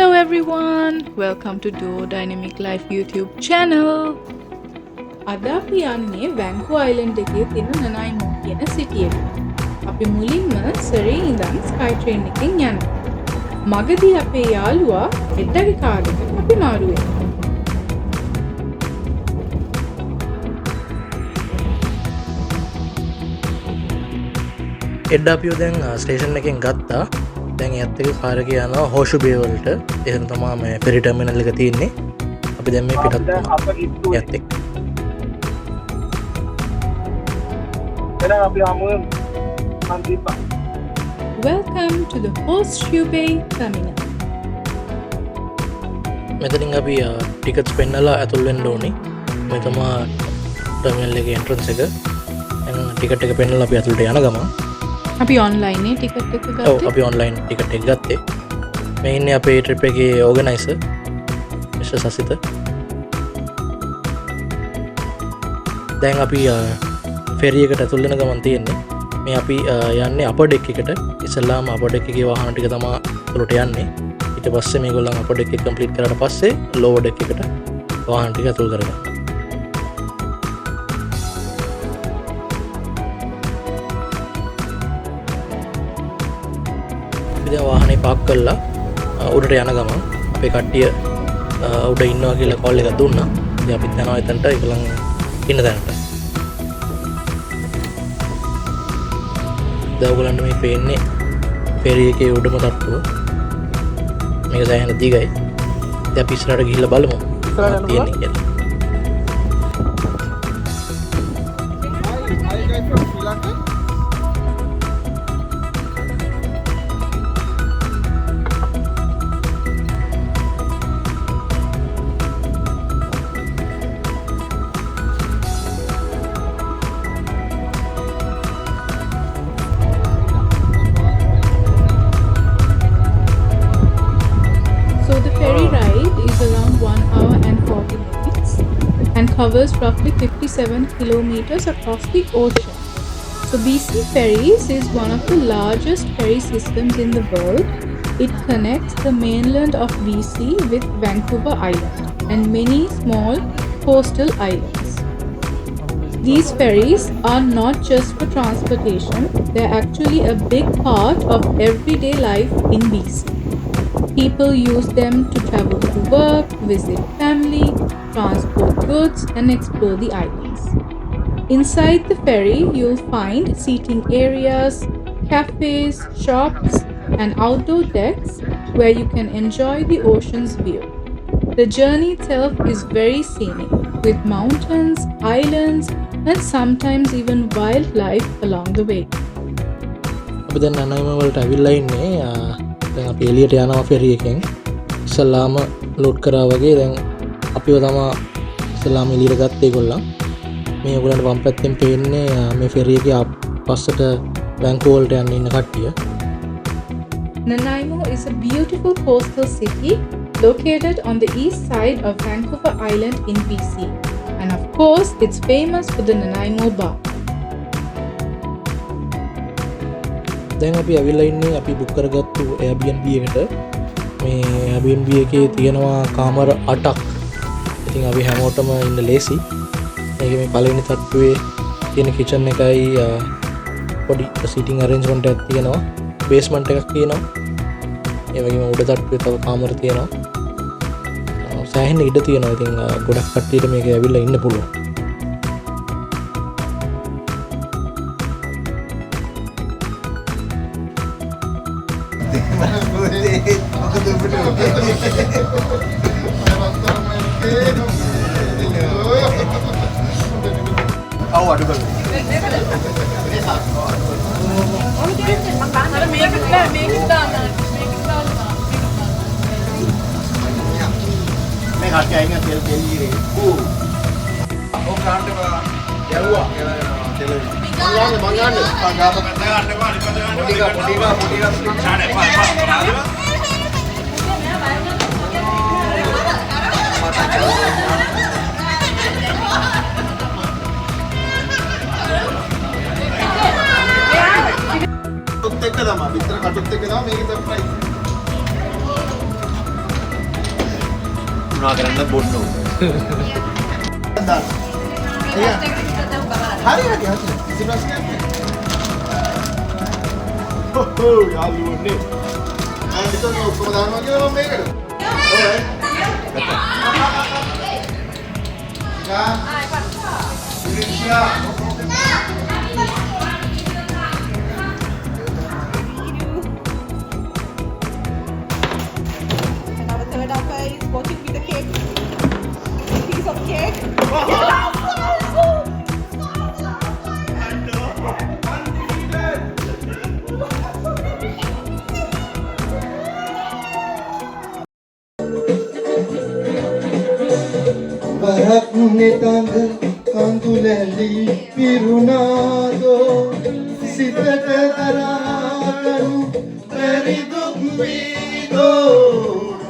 Hello everyone, welcome to Duo Dynamic Life YouTube channel. අද අපි යන්නේ වැන්කු අයිලන්ඩ් එකේ තියෙන නනායිමෝ කියන සිටි එකට. අපි මුලින්ම සරේ ඉඳන් ස්කයි ට්‍රේන් එකෙන් යනවා. මගදී අපේ යාළුවා එඩ්ඩගේ කාර් එකට අපි මාරු වෙනවා. එඩ්ඩ අපිෝ දැන් ස්ටේෂන් එකෙන් ගත්තා. දැන් ඒත් එක කාර් එක යනවා හෝෂු බේ වලට. එහෙනම් තමයි මේ ෆෙරි ටර්මිනල් එක තියෙන්නේ. අපි දැන් මේ පිටත් වුණා. ඒත් එක්ක. එලා අපි ආමු අන්තිපා. Welcome to the Horseshoe Bay terminal. මෙතනින් අපි ටිකට්ස් පෙන්නලා ඇතුල් වෙන්න ඕනේ. මේ තමයි ටර්මිනල් එකේ එන්ට්‍රන්ස් එක. දැන් ටිකට් එක පෙන්නලා අපි ඇතුළට යන ගමන් අපි ඔන්ලයින් ටිකට් එක ගත්තා. ඔව් අපි ඔන්ලයින් ටිකට් එක ගත්තේ. මේ ඉන්නේ අපේ ට්‍රිප් එකේ ඕගනයිසර් මිස්ටර් සසිත. දැන් අපි ෆෙරි එකට ඇතුල් වෙන ගමන් තියෙන්නේ. මේ අපි යන්නේ අපර් ඩෙක් එකට. ඉස්සෙල්ලාම අපර් ඩෙක් එකේ වාහන ටික තමයි ඇතුළට යන්නේ. ඊට පස්සේ මේගොල්ලන් අපර් ඩෙක් එක කම්ප්ලීට් කරාට පස්සේ ලෝවර් ඩෙක් එකට වාහන ටික ඇතුල් කරගන්නවා. වාහනේ පාක් කරලා උඩට යන ගමන් අපේ කට්ටිය උඩ ඉන්නවා කියලා කෝල් එකක් දුන්නා. ඉතින් අපිත් යනවා එතනට ඒගොල්ලන් ඉන්න තැනට. දැන් ඔයගොල්ලන්ට මේ පේන්නේ ෆෙරි එකේ උඩම තට්ටුව. මේක සෑහෙන දිගයි. ඉතින් අපි ඉස්සරහට ගිහිල්ලා බලමු. තියෙන්නේ කියලා. Covers roughly 57 kilometers across the ocean. So BC Ferries is one of the largest ferry systems in the world. It connects the mainland of BC with Vancouver Island and many small coastal islands. These ferries are not just for transportation, they're actually a big part of everyday life in BC. People use them to travel to work, visit family, transport goods and explore the islands. Inside the ferry, you'll find seating areas, cafes, shops and outdoor decks where you can enjoy the ocean's view. The journey itself is very scenic with mountains, islands and sometimes even wildlife along the way. අපි දැන් නනායිම වලට අවිල්ලා ඉන්නේ. දැන් අපි එළියට යනවා ferry එකෙන්. ඉස්සල්ලාම ලෝඩ් කරා වගේ දැන් අපිව තමා ඉස්සල්ලාම එළියට ගත්තේ ඒගොල්ලන්. මේ ඔයගොල්ලන්ට වම් පැත්තෙන් පේන්නේ මේ ෆෙරි එකේ පස්සට වැන්කූවර් වලට යන්න ඉන්න කට්ටිය. Nanaimo is a beautiful coastal city located on the east side of Vancouver Island in BC. And of course, it's famous for the Nanaimo bar. දැන් අපි ඇවිල්ලා ඉන්නේ අපි බුක් කරගත්තු Airbnb එකට. මේ Airbnb එකේ තියෙනවා කාමර 8ක්. ඉතින් අපි හැමෝටම ඉන්න ලේසි. මේකේ මේ පළවෙනි තට්ටුවේ තියෙන කිචන් එකයි පොඩි සීටින් අරේන්ජ්මන්ට් එකක් තියෙනවා. බේස්මන්ට් එකක් තියෙනවා. ඒ වගේම උඩ තට්ටුවේ තව කාමර තියෙනවා. සෑහෙන ඉඩ තියෙනවා. ඉතින් ගොඩක් කට්ටියට මේක ඇවිල්ලා ඉන්න පුළුවන්. කටුත් එක තමයි මේක සර්ප්‍රයිස්. කරුණා කරන්න බොන්න ඕන. හරි කිසි ප්‍රශ්නයක් නැහැ. ඔව් යාළුවනේ. මම හිතුවා ඔක්කොම දානවා කියලා මම මේකට. And our third upper is watching me the cake. Piece of cake. වරක් නෙතඟ කඳුලැලි පිරුණාදෝ සිතට දරාගනු බැරි දුක් වීදෝ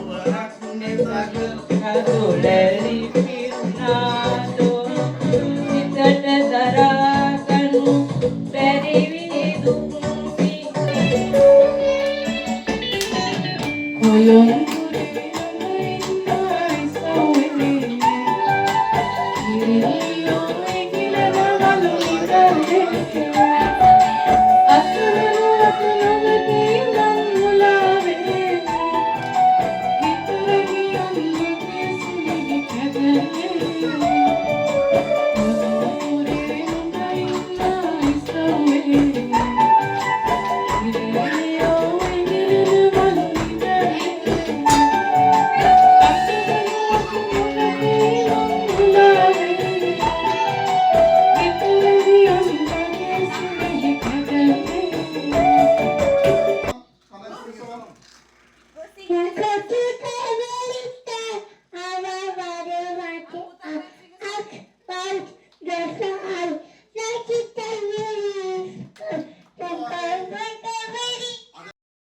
වරක් නෙතඟ කඳුලැලි පිරුණාදෝ සිතට දරාගනු බැරි විදුක් වී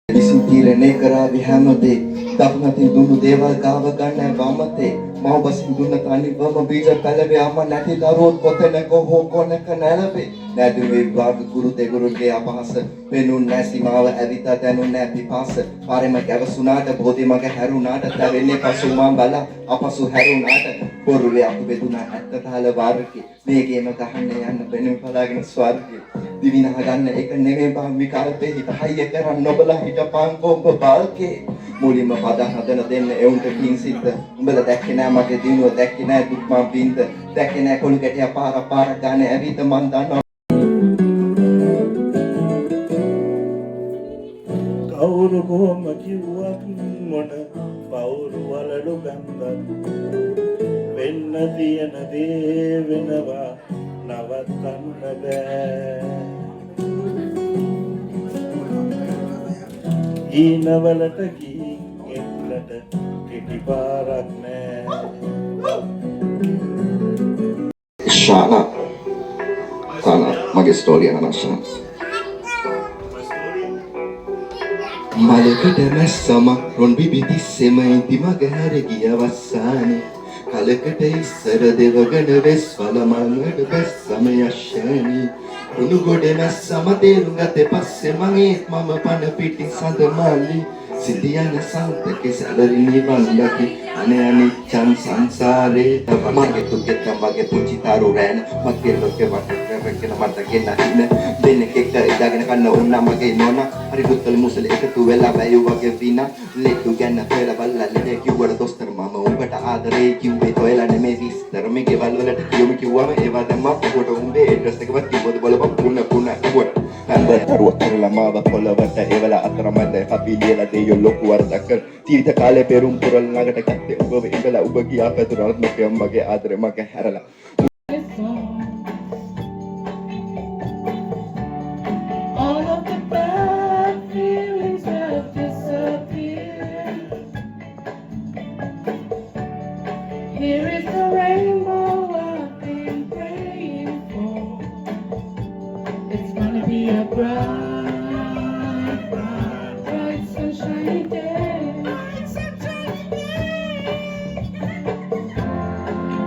විසින් තීරණය කරාවි හැමදේ දකුණතින් දුන්නු දේවල් ගාව ගන්න වමතේ මව බසින් දුන්න තනිවම බීජ පැලවේ අම්ම නැති දරුවොත් කොතැනක හෝ කොනක නැලවේ නැදුවේ වාග කුරු දෙගුරුන්ගේ අපහස පෙනුන් නැසිමාව ඇවිතා දැනුන් නැ පිපාස පාරෙම ගැවසුනාට බෝධි මග හැරුණාට දැවෙන්නේ පසු මම බලා අපසු හැරුණාට පොරුවේ අතු බෙදුනා ඇත්ත තහල වාරකේ මේකේම ගහන්න යන්න බෙනුම් පලාගෙන ස්වර්ගේ දිවිනහ ගන්න එක නෙමෙයි බම් විකල්පේ හිත හයිය කරන් නොබලා හිටපන් කොඹ බල්කේ මුලින්ම පද හදන දෙන්න එවුන්ට කින් සිද්ද උඹලා දැක්කේ නෑ මගේ දිනුව දැක්කේ නෑ දුක් මං වින්ද දැක්කේ නෑ කොළු ගැටිය පාර ගාන ඇවිත් මං දන්නවා කවුරු කොහොම කිව්වත් මොන පවුරු වලලු බැන්දත් වෙන්න තියෙන දේ වෙනවා නවත්තන්න බෑ ඊනවලට ගිහින් එන්නට කෙටි පාරක් නෑ ශානා මගේ ස්ටෝරිය නනශා මලකට මැස්සම රොන් බිබිති සෙමයිති මග හැර ගිය වස්සානේ කලකට ඉස්සර දෙවගන වෙස් වලමල්වට බැස්සම යශනී රුණු ගොඩ මැස්සම තේරුම් ගත්තේ පස්සේ මගේත් මම පන පිටින් සඳ මල්ලි සිටියන සන්තකේ සැලරි නිවන් දකි අනේ අනිච්චන් සංසාරේ මගේ තුකෙත් මගේ පුංචි තාරු රෑන මගේ ලොකේ වටකරගෙන මට ගෙන්න හින දෙන්නෙක් එක්ක ඉඳගෙන කන්න ඕන මගේ නෝනා හරි පුත්තල මුසල එකතු වෙලා බැයු වගේ විනා ලෙඩු ගැන පෙරබල්ලා ලෙඩේ කිව්වට දොස්තර මම උඹට ආදරේ කිව්වේ තොයලා නෙමෙයි විස්තර මේ ගෙවල් වලට කියමු කිව්වම ඒවා දැම්ම පොකට උඹේ ඇඩ්‍රස් එකවත් කිව්වද බලපන් පුන්න කිව්වට හන්දරුව කරලා මාව පොළවට ඒවල අතරමැද අපි ලියලා දෙයෝ ලොකු වරදක් තීර්ථ කාලේ පෙරුම් පුරල් ළඟට ගත්තේ ඔබ ඉඳලා ඔබ ගියා පැතුරත් මගේ අම්මගේ ආදරේ මගේ හැරලා All of the bad feelings have disappeared. Here is the rainbow I've been praying for. It's gonna be a bright, bright, bright sunshiny day.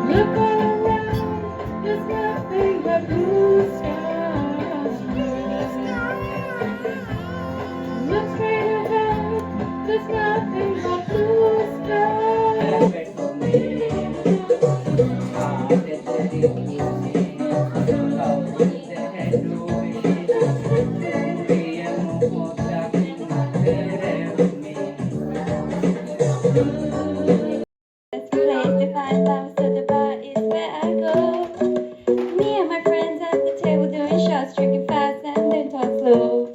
Look all around, there's nothing but blue skies. Look straight ahead, there's nothing but blue skies. Best place to find love, so the bar is where I go. Me and my friends at the table doing shots, drinking fast and then talk slow.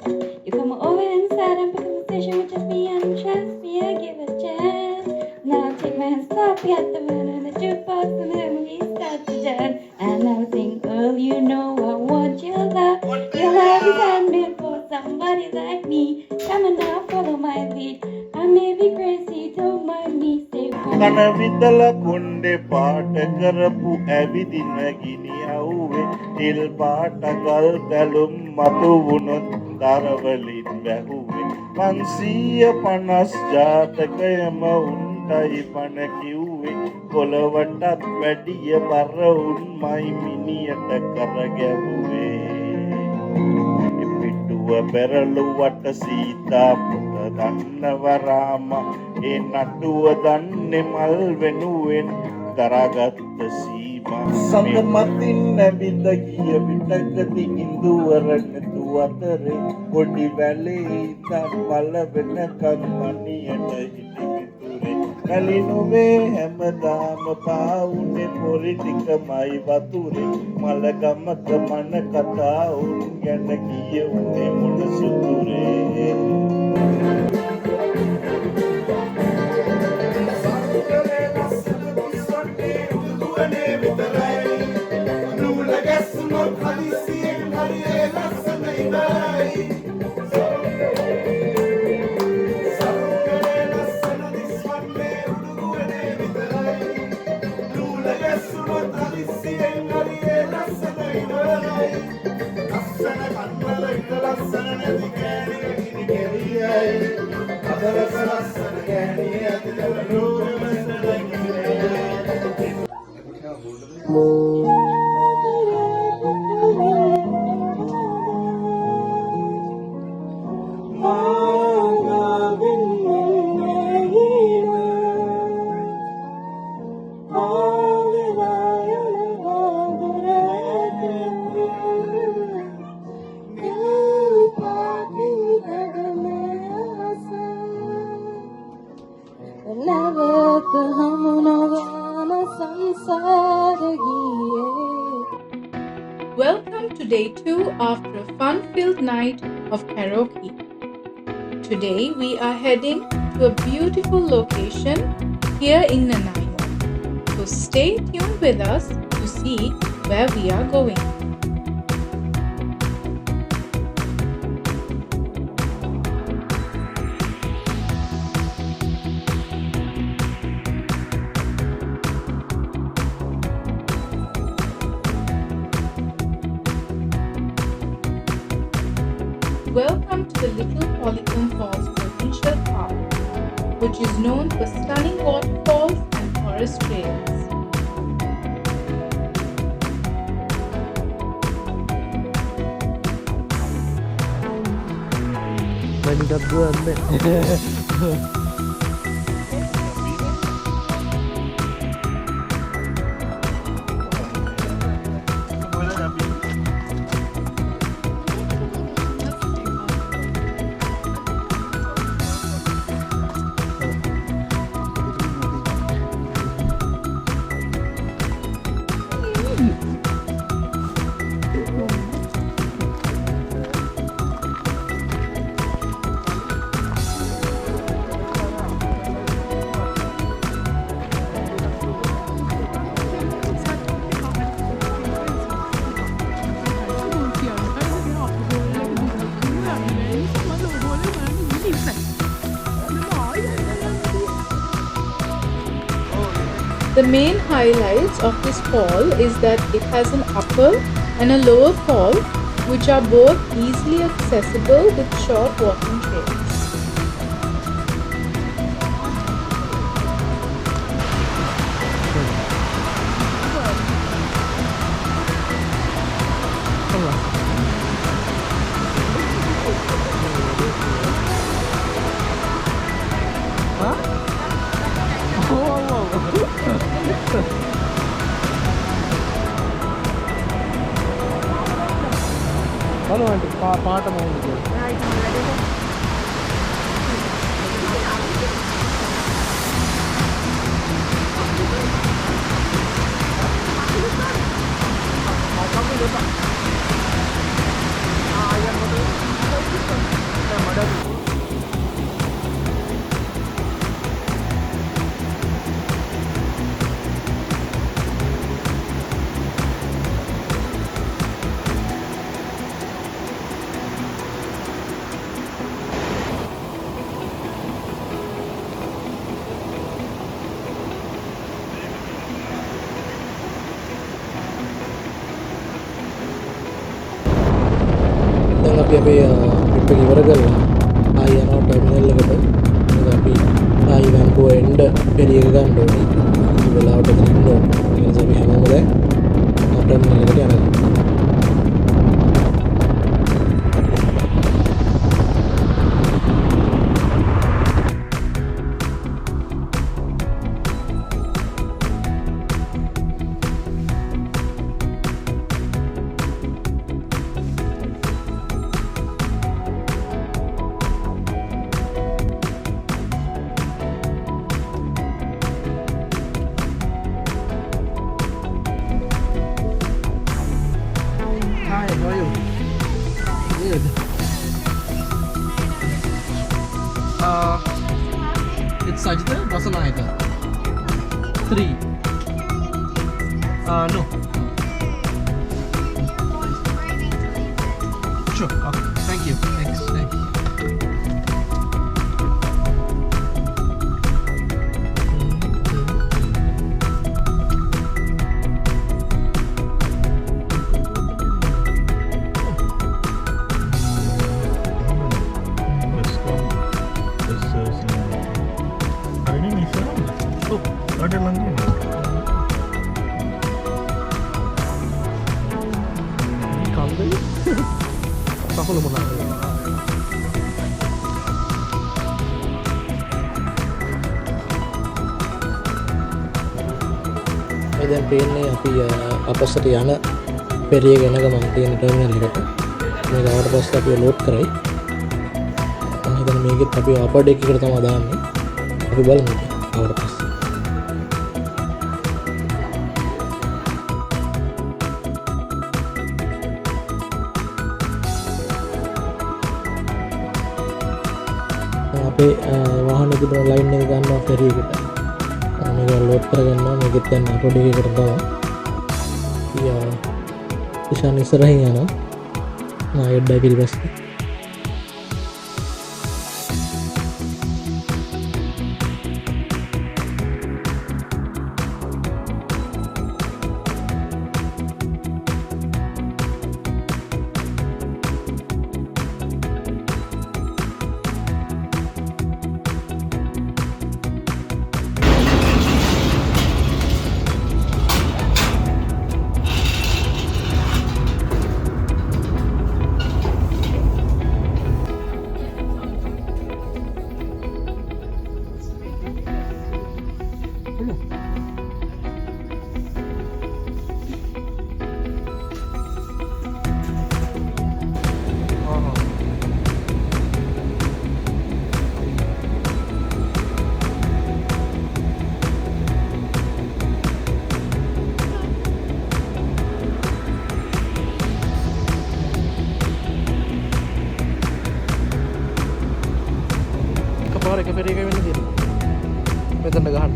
You come over and start up a conversation with just me and trust me, I give it a chance. Now take my hand, stop, get the man in the jukebox, and then we start to dance. And I'll sing, girl, you know I want your love. Your love is handmade for somebody like me. Come on now, follow my lead. I may be crazy, don't mind me. Stay with me. කන විදල කොණ්ඩේ පාට කරපු ඇවිදින ගිනි අවුවේ තෙල් පාට ගල් දැලුම් මතු වුණොත් දරවලින් වැහුවේ 550 ජාතකයම උන්ටයි පණ කිව්වේ කොළවටත් වැඩිය බර උන්මයි මිනියට කරගැවුවේ පිටුව පෙරළුවට සීතා පුත දන්නව රාමා ඒ නටුව දන්නේ මල් වෙනුවෙන් දරාගත්ත සීමා සඳ මතින් නැවිද ගිය විටකදී ඉඳුවර නැතු අතරේ පොඩි වැලේ ඉඳන් මල වෙනකන් මනියට හිටි මිතුරේ කලිනුවේ හැමදාම පාවුනේ පොරි ටිකමයි වතුරේ මල ගමක මන කතා උන් ගැන කියුනේ මොන සුතුරේ Welcome to day 2 after a fun-filled night of karaoke. Today we are heading to a beautiful location here in Nanaimo. So stay tuned with us to see where we are going. Welcome to the Little Polycomb Falls Provincial Park, which is known for stunning waterfalls and forest trails. The main highlights of this fall is that it has an upper and a lower fall, which are both easily accessible with short walking trails. පාට මොකද අපි අපේ trip එක ඉවර කරලා ආයි යනවා terminal එකට. මොකද අපි ආයි වැන්කූවර් එන්ඩ් ෆෙරි එක ගන්න ඕනේ. ඒ වෙලාවට එතන ඉන්න ඕනේ. ඒ නිසා අපි හැමෝම දැන් ටර්මිනල් එකට යනවා. Hi, how are you? Good. It's Sajida Basanayaka. 3. No. Sure. Okay. Thank you. Thanks. Aku mau nanya. දැන් පේන්නේ අපි අපස්සට යන පෙරිය ගැන ගමන් තියෙන ටර්මිනල් එකට. මේක ආවට පස්සේ අපි ලෝඩ් කරයි. මම හිතන්නේ මේකෙත් අපි අපර් ඩෙක් එකට තමයි දාන්නේ. අපි බලමු ආවට පස්සේ. අපේ වාහනේ තිබුණ ලයින් එක ගන්නවා ෆෙරි එකට. මේක ලෝඩ් කරගන්නවා. මේකෙත් දැන් අපර් ඩෙක් එකට දානවා. ඉෂාන් ඉස්සරහින් යනවා. නායඩ්ඩයි පිළිපස්සේ. එක පෙරේක වෙන්න තියෙනවා. මෙතන ගහන්න.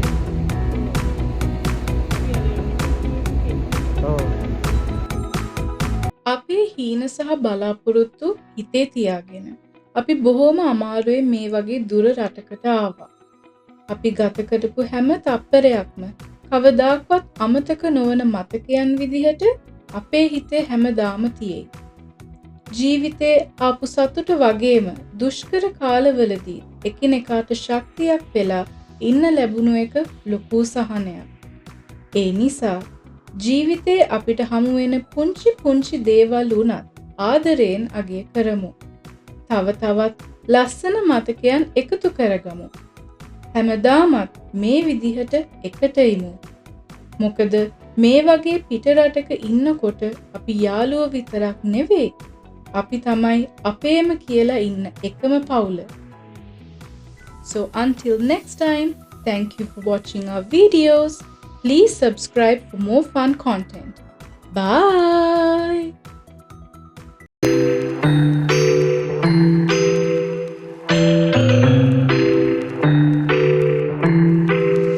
අපේ හීන සහ බලාපොරොත්තු හිතේ තියාගෙන අපි බොහෝම අමාරුවෙන් මේ වගේ දුර රටකට ආවා. අපි ගත කරපු හැම තප්පරයක්ම කවදාක්වත් අමතක නොවන මතකයන් විදිහට අපේ හිතේ හැමදාම තියෙයි. ජීවිතේ ආපු සතුට වගේම දුෂ්කර කාලවලදී එකිනෙකාට ශක්තියක් වෙලා ඉන්න ලැබුණු එක ලොකු සහනයක්. ඒ නිසා ජීවිතේ අපිට හමු වෙන පුංචි පුංචි දේවල් උනත් ආදරයෙන් අගය කරමු. තව තවත් ලස්සන මතකයන් එකතු කරගමු. හැමදාමත් මේ විදිහට එකට ඉමු. මොකද මේ වගේ පිට රටක ඉන්නකොට අපි යාළුවෝ විතරක් නෙවෙයි, අපි තමයි අපේම කියලා ඉන්න එකම පවුල. So until next time, thank you for watching our videos. Please subscribe for more fun content. Bye!